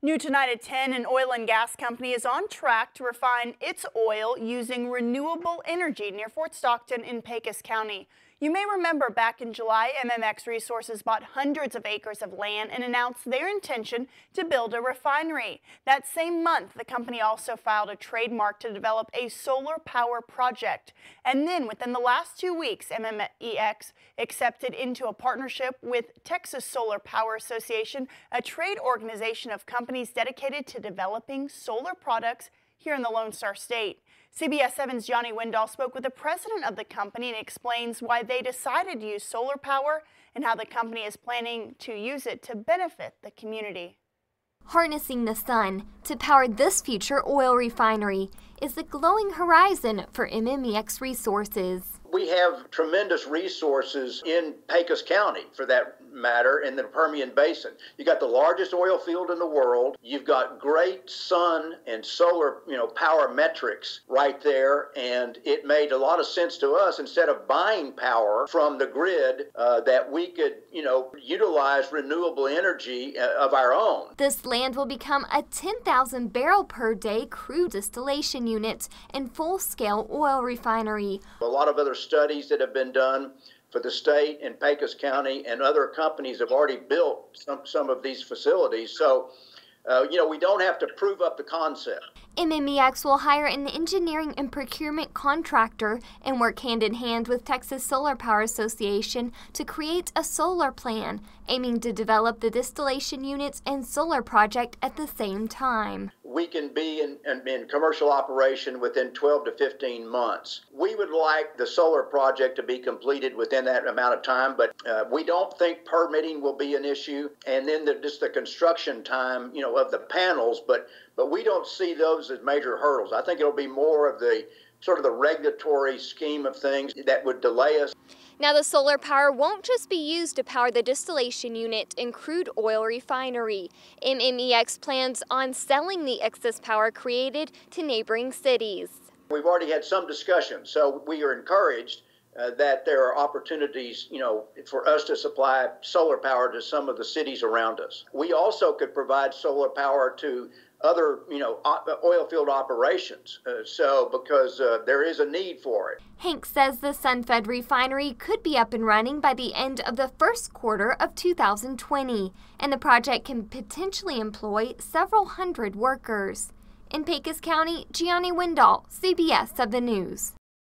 New tonight at 10, an oil and gas company is on track to refine its oil using renewable energy near Fort Stockton in Pecos County. You may remember back in July, Mmex Resources bought hundreds of acres of land and announced their intention to build a refinery. That same month, the company also filed a trademark to develop a solar power project. And then within the last 2 weeks, Mmex accepted into a partnership with Texas Solar Power Association, a trade organization of companies dedicated to developing solar products here in the Lone Star State. CBS 7's Johnny Windall spoke with the president of the company and explains why they decided to use solar power and how the company is planning to use it to benefit the community. Harnessing the sun to power this future oil refinery is the glowing horizon for Mmex Resources. We have tremendous resources in Pecos County, for that matter, in the Permian Basin. You got the largest oil field in the world. You've got great sun and solar, power metrics right there, and it made a lot of sense to us, instead of buying power from the grid, that we could, utilize renewable energy of our own. This land will become a 10,000 barrel per day crude distillation unit and full-scale oil refinery. A lot of other studies that have been done for the state and Pecos County, and other companies have already built some of these facilities. So, we don't have to prove up the concept. Mmex will hire an engineering and procurement contractor and work hand in hand with Texas Solar Power Association to create a solar plan, aiming to develop the distillation units and solar project at the same time. We can be in commercial operation within 12 to 15 months. We would like the solar project to be completed within that amount of time, but we don't think permitting will be an issue. And then just the construction time, of the panels, but we don't see those as major hurdles. I think it'll be more of the sort of the regulatory scheme of things that would delay us. Now, the solar power won't just be used to power the distillation unit and crude oil refinery. Mmex plans on selling the excess power created to neighboring cities. We've already had some discussion, so we are encouraged that there are opportunities, for us to supply solar power to some of the cities around us. We also could provide solar power to other, oil field operations, because there is a need for it. Hank says the sun-fed refinery could be up and running by the end of the first quarter of 2020, and the project can potentially employ several hundred workers. In Pecos County, Johnny Windall, CBS 7 News.